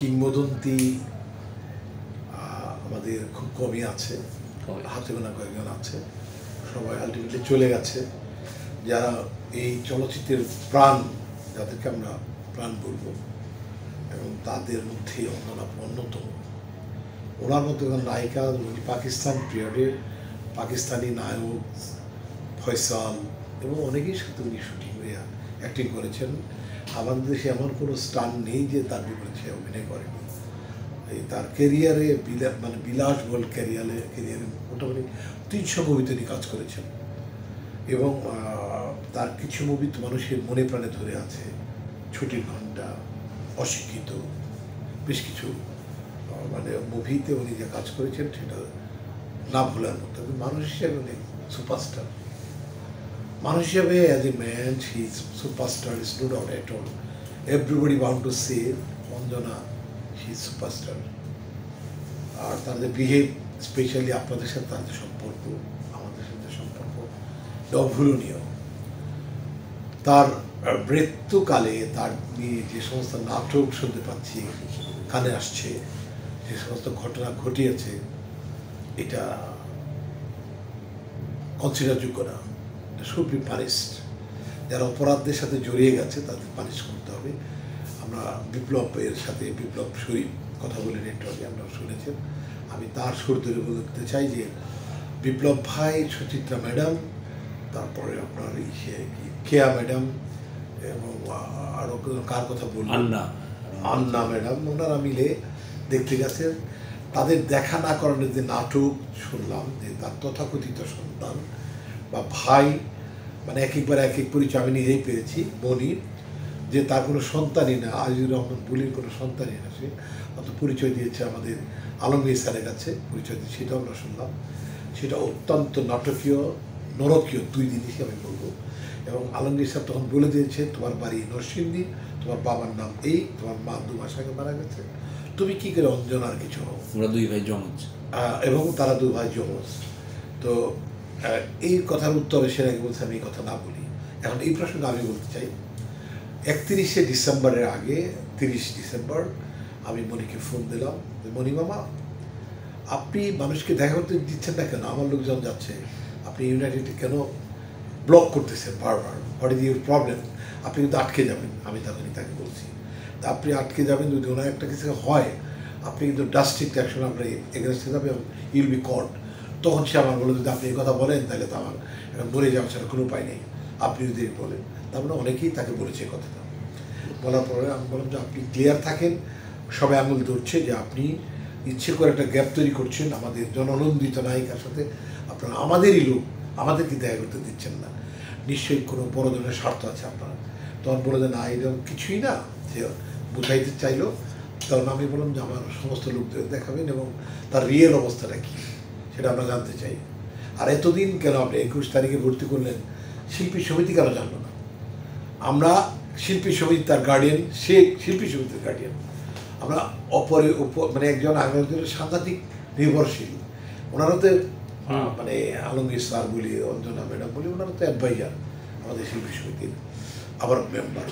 কিংবদন্তি আমাদের খুব কমই আছে, হাতে গোনা কয়েকজন আছে, সবাই আলটিমেটলি চলে গেছে। যারা এই চলচ্চিত্রের প্রাণ, যাদেরকে আমরা প্রাণ বলবো, এবং তাদের মধ্যে অন্যতম ওনার মতো নায়িকা পাকিস্তান পিরিয়ডে পাকিস্তানি নায়ক ফয়সাল এবং অনেকেই সাথে উনি শুটিং হয়ে অ্যাক্টিং করেছেন। আমাদের দেশে এমন কোনো স্টার নেই যে তার বিপরীতে সে অভিনয় করেনি। এই তার ক্যারিয়ারে বিলাসবহুল ক্যারিয়ারে মোটামুটি 300 মুভিতে উনি কাজ করেছেন এবং তার কিছু মুভি তো মানুষের মনে প্রাণে ধরে আছে। ছুটির ঘন্টা, অশিক্ষিত, বেশ কিছু মুভিতে উনি যে কাজ করেছেন সেটা না ভোলার মতো। মানুষ হিসেবে উনি সুপারস্টার। মানুষ হিসেবে as a man he is superstar, is no doubt at all. Everybody want to say Anjana he is superstar. আর তাদের বিহেভ, স্পেশালি আপনাদের সাথে তাদের সম্পর্ক, আমাদের সাথে সম্পর্ক অভুলনীয়। তার মৃত্যুকালে তার নিয়ে যে সমস্ত নাটক শুনতে পাচ্ছি, কানে আসছে, যে সমস্ত ঘটনা ঘটিয়েছে, এটা কনসিডারযোগ্য না। Should be punished. যারা অপরাধদের সাথে জড়িয়ে গেছে তাদের পানিশ করতে হবে। আমরা বিপ্লবের সাথে বিপ্লব শরীফ কথা বলে নেটওয়ার্কে আমরা শুনেছেন। আমি তার সুর ধরে বলতে চাই যে বিপ্লব ভাই, সুচিত্রা ম্যাডাম, তারপরে আপনার কেয়া ম্যাডাম এবং আরও কার কথা বললেন, আন্না ম্যাডাম, ওনারা মিলে দেখতে গেছেন। তাদের দেখা না করানোর যে নাটক শুনলাম, যে তার তথাকথিত সন্তান বা ভাই, এক এক পরিচয় আমি নিজেই পেয়েছি। মনির যে তার কোনো সন্তানই না, আজিজুর রহমান বুলির কোনো সন্তানই না, সে অত পরিচয় দিয়েছে আমাদের আলমগীর স্যারের কাছে পরিচয় দিয়ে, সেটাও আমরা শুনলাম। সেটা অত্যন্ত নাটকীয়, নরকীয়, দুই জিনিসই আমি বলবো। এবং আলমগীর স্যার তখন বলে দিয়েছে, তোমার বাড়ি নরসিংদী, তোমার বাবার নাম এই, তোমার মা 2 মাস আগে মারা গেছে, তুমি কি করে অঞ্জনার কিছু হও। ওরা 2 ভাই জমজ এবং তারা 2 ভাই জমজ। তো এই কথার উত্তরে সে আগে বলছে আমি এই কথা না বলি। এখন এই প্রসঙ্গে আমি বলতে চাই, 31শে ডিসেম্বরের আগে 30 ডিসেম্বর আমি মনিকে ফোন দিলাম যে মনি মামা, আপনি মানুষকে দেখা করতে দিচ্ছেন না কেন? আমার লোকজন যাচ্ছে, আপনি ইউনাইটেডে কেন ব্লক করতেছেন বারবার? What is your problem? আপনি কিন্তু আটকে যাবেন। আমি তখনই তাকে বলছি, তা আপনি আটকে যাবেন যদি ওনার একটা কিছু হয়, আপনি কিন্তু ড্রাস্টিক অ্যাকশন আমরা এগেনস্টে যাবে এবং ইউল বি কট। তখন সে আমার বলে, যদি আপনি এই কথা বলেন তাহলে তো আমার এখন মরে যাওয়া ছাড়া কোনো উপায় নেই, আপনি যদি বলেন। তারপরে অনেকেই তাকে বলেছে কথাটা। বলার পরে আমি বললাম যে আপনি ক্লিয়ার থাকেন, সবাই আঙুল ধরছে যে আপনি ইচ্ছে করে একটা গ্যাপ তৈরি করছেন আমাদের জননন্দিত নায়িকার সাথে। আপনারা আমাদেরই লোক, আমাদেরকে দেখা করতে দিচ্ছেন না, নিশ্চয়ই কোনো বড় ধরনের স্বার্থ আছে আপনারা। তখন বলে যে না, এরকম কিছুই না, সে বুঝাইতে চাইলো। তখন আমি বললাম যে আমার সমস্ত লোকদের দেখাবেন এবং তার রিয়েল অবস্থাটা কী সেটা আমরা জানতে চাই। আর এতদিন কেন আপনি 21 তারিখে ভর্তি করলেন? শিল্পী সমিতি কেন জানলো না? আমরা শিল্পী সমিতি তার গার্ডিয়ান, সে শিল্পী সমিতির গার্ডিয়ান। আমরা একজন আরেকজনের সাংঘাতিক নির্ভরশীল। ওনারা তো আলমগীর স্যার বলি, অঞ্জনা ম্যাডাম বলি, ওনারা তো অ্যাডভাইজার আমাদের শিল্পী সমিতির, আবার মেম্বার।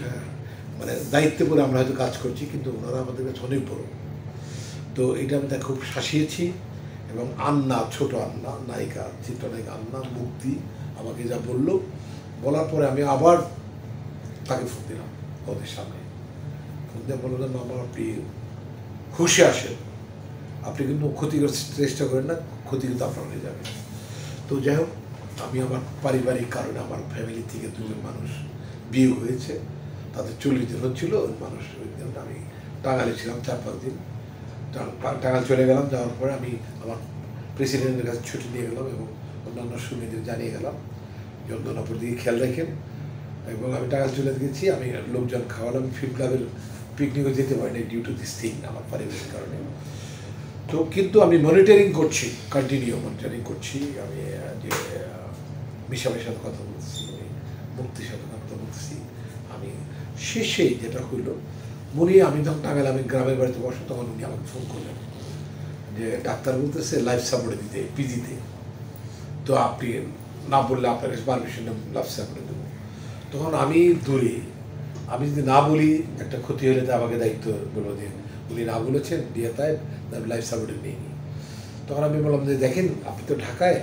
হ্যাঁ, দায়িত্বে বলে আমরা হয়তো কাজ করছি, কিন্তু ওনারা আমাদের কাছে অনেক বড়। তো এটা আমি তাকে খুব শাসিয়েছি। এবং আন্না, ছোট আন্না, নায়িকা, চিত্রনায়িকা আন্না মুক্তি আমাকে যা বলার পরে আমি আবার তাকে ফোন দিলাম ওদের সামনে। ফোন দিয়ে বললাম, মামা আপনি খুশি আসেন, আপনি কিন্তু ক্ষতি করার চেষ্টা করেন না, ক্ষতি কিন্তু আপনার হয়ে যাবে। তো যাই হোক, আমি আমার পারিবারিক কারণে আমার ফ্যামিলি থেকে 2জন মানুষ বিয়ে হয়েছে, তাদের 40 দিন হচ্ছিল মানুষ। আমি টাঙ্গাইলে ছিলাম 4-5 দিন, টাঙ্গাইল চলে গেলাম। যাওয়ার পরে আমি আমার প্রেসিডেন্টের কাছে ছুটি নিয়ে গেলাম এবং অন্যান্য সুবিধা জানিয়ে গেলাম যে অন্যান্যপুর দিকে খেয়াল রাখেন। এবং আমি টাঙ্গাইল চলে গেছি, আমি লোকজন খাওয়ালাম। ফিল্ম ক্লাবের পিকনিকও যেতে পারিনি ডিউ টু দিস থিং, আমার পারিবারিক কারণে। তো কিন্তু আমি মনিটরিং করছি, কন্টিনিউ মনিটরিং করছি। আমি যে মিশামের সাথে কথা বলছি, আমি মুক্তির সাথে কথা বলছি। আমি শেষে যেটা হইল, আমি যখন টাঙ্গাইল, আমি গ্রামের বাড়িতে বসে, তখন উনি আমাকে ফোন করলেন যে ডাক্তার বলতেছে লাইফ সাপোর্টে দিতে, পিজিতে, তো আপনি না বললে আপনার কাছে পারমিশন লাইফ সাপোর্টে দেবো। তখন আমি দূরে, আমি যদি না বলি একটা ক্ষতি হলে তো আমাকে দায়িত্ব বলবো যে উনি না বলেছেন দিয়ে তাই লাইফ সাপোর্টে নেইনি। তখন আমি বললাম যে দেখেন আপনি তো ঢাকায়,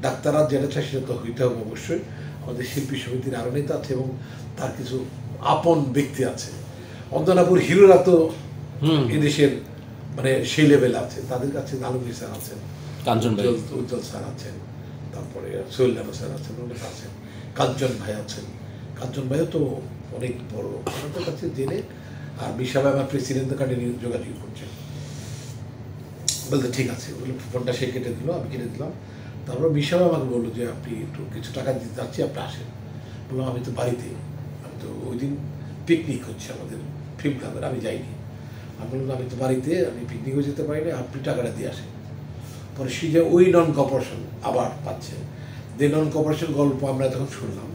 ডাক্তাররা যেটা চায় সেটা তো হইতে হবে অবশ্যই। আমাদের শিল্পী সমিতির আরও নেতা আছে এবং তার কিছু আপন ব্যক্তি আছে। অন্দনাপুর হিরোরা তো এদেশের মানে সেই লেভেলে আছে, তাদের কাছে আলমগীর স্যার আছেন, উজ্জ্বল স্যার আছেন, তারপরে সোহেল রানা স্যার আছেন, অনেক আছেন, কাঞ্চন ভাই আছেন। কাঞ্চন ভাইও তো অনেক বড়, আমাদের কাছে জেনে। আর মিশা ভাই আমার প্রেসিডেন্টের কার্ডে যোগাযোগ করছেন, বলতে ঠিক আছে, বলে ফোনটা সে কেটে দিল, আমি কেটে দিলাম। তারপরে মিশা ভাই আমাকে বললো যে আপনি একটু কিছু টাকা দিতে চাচ্ছি, আপনি আসেন। বললাম আমি তো বাড়িতে, আমি তো ওই দিন পিকনিক হচ্ছে আমাদের ফিল্ম ক্লাবের, আমি যাইনি। আমি বললাম আমি তো বাড়িতে, আমি পিকনিকও যেতে পারি না, আপনি টাকাটা দিয়ে আসেন। পরে সে যে ওই নন কপারেশন আবার পাচ্ছে, যে নন কপারেশন গল্প আমরা তখন শুনলাম।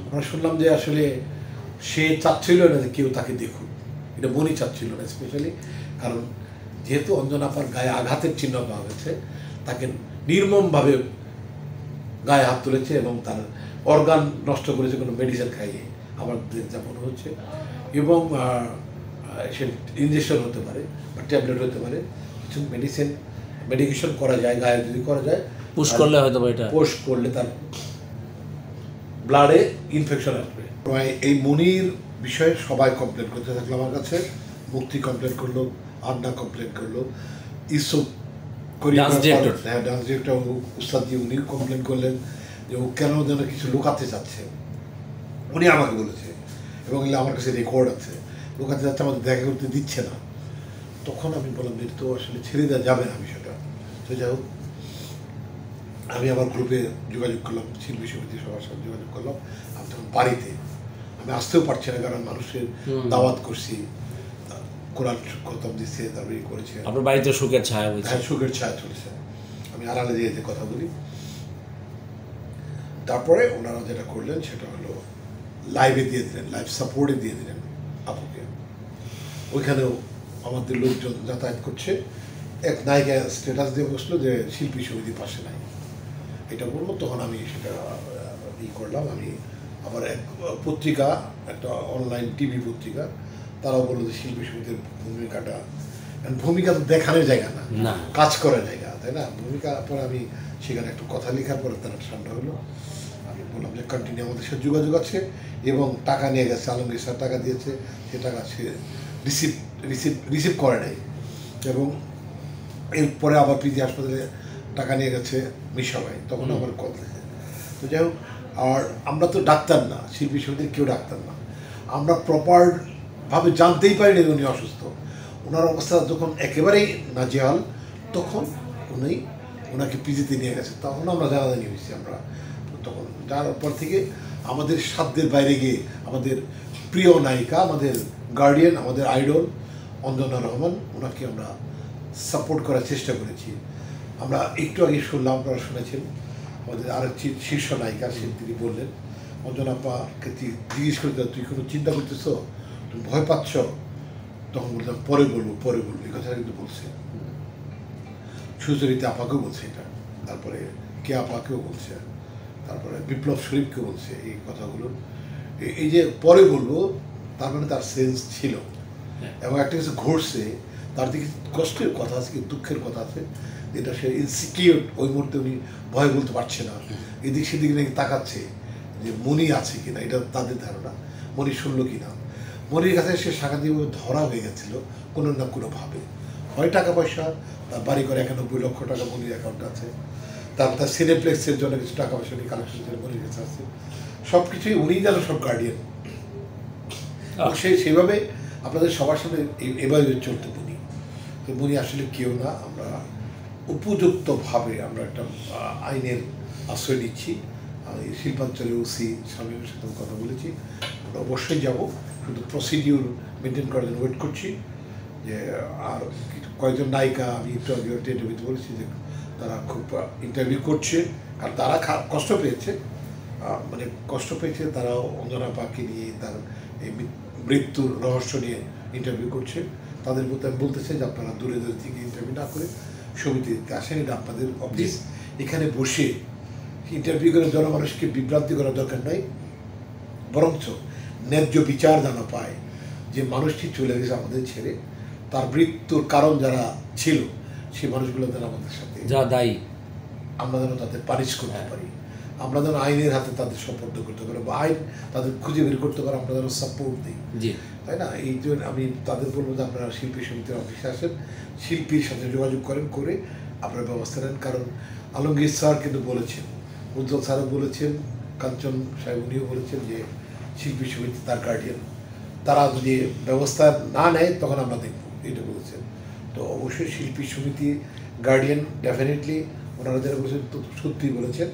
আমরা শুনলাম যে আসলে সে চাচ্ছিল না যে কেউ তাকে দেখুক, এটা মনই চাচ্ছিল না স্পেশালি, কারণ যেহেতু অঞ্জনাপার গায়ে আঘাতের চিহ্ন পাওয়া গেছে, তাকে নির্মমভাবে গায়ে হাত তুলেছে এবং তার অর্গান নষ্ট করেছে কোনো মেডিসিন খাইয়ে, আমার যা মনে হচ্ছে। এবং সে ইঞ্জেকশন হতে পারে বা ট্যাবলেট হতে পারে, কিছু মেডিকেশন করা যায়, গায়ে যদি করা যায়, পুশ করলে হয়তো এটা পুশ করলে তার ব্লাডে ইনফেকশন আসবে। এই মনির বিষয়ে সবাই কমপ্লেন করতে থাকলো আমার কাছে। মুক্তি কমপ্লেন করলো, আন্না কমপ্লেন করলো, ইসুফ ডান্স ডিরেক্টর উস্তাদজি উনি কমপ্লেন করলেন যে ও কেন যেন কিছু লুকাতে চাচ্ছে, উনি আমাকে বলেছে এবং আমার কাছে রেকর্ড আছে, লুকাতে যাচ্ছে, আমাদের দেখা করতে দিচ্ছে না। তখন আমি বললাম যে তো আসলে ছেড়ে দেওয়া যাবে না বিষয়টা। তো যাই হোক, আমি আমার গ্রুপে যোগাযোগ করলাম, শিল্পী সমিতি সবার সাথে যোগাযোগ করলাম। আমি তখন বাড়িতে, আমি আসতেও পারছি না, কারণ মানুষের দাওয়াত করছি, কোরআন খতম দিচ্ছে, তারপরে করেছে, আপনার বাড়িতে সুখের ছায়া হয়েছে। হ্যাঁ, সুখের ছায়া চলছে। আমি আড়ালে দিয়ে কথা বলি। তারপরে ওনারা যেটা করলেন সেটা হলো লাইভে দিয়ে দিলেন, লাইভ সাপোর্টে দিয়ে দিলেন আপুকে। ওইখানেও আমাদের লোকজন যাতায়াত করছে। এক নায়িকা স্ট্যাটাস দিয়ে বসলো যে শিল্পী সমিতি পাশে নাই, এটা বললো। তখন আমি সেটা করলাম। আমি আবার এক পত্রিকা, একটা অনলাইন টিভি পত্রিকা, তারাও বললো যে শিল্পী সমিতির ভূমিকা তো দেখানোর জায়গা না, কাজ করার জায়গা, তাই না? ভূমিকা পরে আমি সেখানে একটু কথা লেখার পরে তারা ঠান্ডা হলো। আমি বললাম যে কন্টিনিউ আমাদের সাথে যোগাযোগ আছে এবং টাকা নিয়ে গেছে, আলমগীর স্যার টাকা দিয়েছে, সে টাকা সে রিসিভ করে নাই। এবং এরপরে আবার পিজি হাসপাতালে টাকা নিয়ে গেছে মিশা ভাই, তখন আমার কল দেখে। তো যাই হোক, আর আমরা তো ডাক্তার না, শিল্পী সমিতির কেউ ডাক্তার না, আমরা প্রপারভাবে জানতেই পারি না উনি অসুস্থ। ওনার অবস্থা যখন একেবারেই নাজেহাল, তখন ওনাকে পিজিতে নিয়ে গেছে, তখন আমরা জানাজানি হয়েছি। আমরা তখন যার পর থেকে আমাদের সাধ্যের বাইরে গিয়ে আমাদের প্রিয় নায়িকা, আমাদের গার্ডিয়ান, আমাদের আইডল অঞ্জনা রহমান, ওনাকে আমরা সাপোর্ট করার চেষ্টা করেছি। আমরা একটু আগে শুনলাম, আপনারা শুনেছেন, আমাদের আরেক শীর্ষ নায়িকা, তিনি বললেন অঞ্জনা আপাকে জিজ্ঞেস করে তুই কোনো চিন্তা করতেছ, তুমি ভয় পাচ্ছ? তখন বলতাম পরে বলবো, এই কথাটা কিন্তু বলছে। সুচরিতা আপাকেও বলছে এটা, তারপরে কে আপাকেও বলছে, তারপরে বিপ্লব শরীফকে বলছে এই কথাগুলো। এই যে পরে বলবো, তার মানে তার সেন্স ছিল এবং একটা কিছু ঘটছে, তার দিকে কষ্টের কথা আছে, দুঃখের কথা আছে, যেটা সে ইনসিকিউর, ওই মুহূর্তে উনি ভয় বলতে পারছে না, এদিক সেদিকে নাকি তাকাচ্ছে যে মনি আছে কিনা, এটা তাদের ধারণা, মনি শুনলো কিনা। মনির কাছে সে সাংঘাতিকভাবে ধরা হয়ে গেছিলো কোনো না কোনোভাবে, হয় টাকা পয়সা, তার বাড়ি করে 91 লক্ষ টাকা মনির অ্যাকাউন্টে আছে, তার সিনেপ্লেক্সের জন্য কিছু টাকা পয়সা নিয়ে কালেকশন করে মনির কাছে আছে, সব কিছুই উনিই যেন সব গার্ডিয়ান। সেইভাবে আপনাদের সবার সামনে এভাবে চলতে বলি। তো বলি আসলে কেউ না, আমরা উপযুক্তভাবে আমরা একটা আইনের আশ্রয় নিচ্ছি। আমি শিল্পাঞ্চলের ওসি শামীমের সাথে কথা বলেছি, আমরা অবশ্যই যাব, শুধু প্রসিডিউর মেনটেন করার জন্য ওয়েট করছি। যে আর কয়েকজন নায়িকা, আমি একটু আগে ইন্টারভিউতে বলেছি যে তারা খুব ইন্টারভিউ করছে, কারণ তারা কষ্ট পেয়েছে, তারা অঞ্জনা আপাকে নিয়ে তার এই মৃত্যুর রহস্য নিয়ে ইন্টারভিউ করছে। তাদের মধ্যে আমি বলতে চাই যে আপনারা দূরে থেকে ইন্টারভিউ না করে সমিতিতে আসেন, এটা আপনাদের অফিস, এখানে বসে ইন্টারভিউ করে জনমানুষকে বিভ্রান্তি করার দরকার নাই, বরঞ্চ ন্যায্য বিচার যেন পায়, যে মানুষটি চলে গেছে আমাদের ছেড়ে, তার মৃত্যুর কারণ যারা ছিল সেই মানুষগুলো যেন আমাদের সাথে, যা দায়ী, আমরা যেন তাদের পানিশ করতে পারি, আমরা যেন আইনের হাতে তাদের সুপর্দ করতে পারি, বা আইন তাদের খুঁজে বের করতে পারে, আমরা যেন সাপোর্ট দিই, জি, তাই না? এই জন্য আমি তাদের বলবো যে আপনারা শিল্পী সমিতির অফিসে আসেন, শিল্পীর সাথে যোগাযোগ করেন, করে আপনারা ব্যবস্থা নেন। কারণ আলমগীর স্যার কিন্তু বলেছেন, উজ্জ্বল স্যারও বলেছেন, কাঞ্চন সাহেব উনিও বলেছেন যে শিল্পী সমিতি তার গার্ডিয়ান, তারা যদি ব্যবস্থা না নেয় তখন আমরা দেখব, এটা বলেছেন। তো অবশ্যই শিল্পী সমিতি গার্ডিয়ান, ডেফিনেটলি ওনারা যারা বলেছেন তো সত্যিই বলেছেন।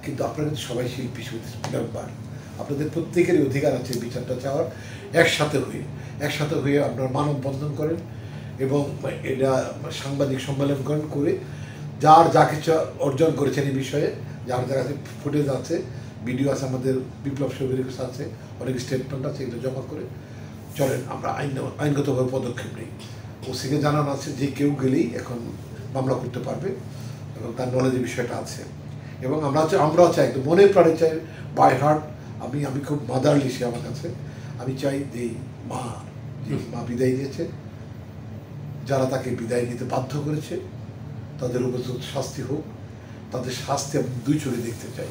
কিন্তু আপনারা কিন্তু সবাই শিল্পী সমিতির মেম্বার, আপনাদের প্রত্যেকেরই অধিকার আছে বিচারটা চাওয়ার। একসাথে হয়ে আপনারা মানববন্ধন করেন এবং এটা সাংবাদিক সম্মেলন করেন, করে যার যা কিছু অর্জন করেছেন এই বিষয়ে, যার যার কাছে ফুটেজ আছে, ভিডিও আছে, আমাদের বিপ্লব সবির কাছে আছে, অনেক স্টেটমেন্ট আছে, এগুলো জমা করে চলেন আমরা আইনগতভাবে পদক্ষেপ নিই। ওসিকে জানানো আছে যে কেউ গেলেই এখন মামলা করতে পারবে এবং তার নলেজের বিষয়টা আছে। এবং আমরাও চাই, একদম মনে প্রাণে চাই, বাই হার্ট, আমি খুব মাদারলি সে আমার কাছে, আমি চাই যে মা বিদায় নিয়েছে, যারা তাকে বিদায় নিতে বাধ্য করেছে তাদের উপযুক্ত শাস্তি হোক, তাদের শাস্তি আমি দুই চোখে দেখতে চাই।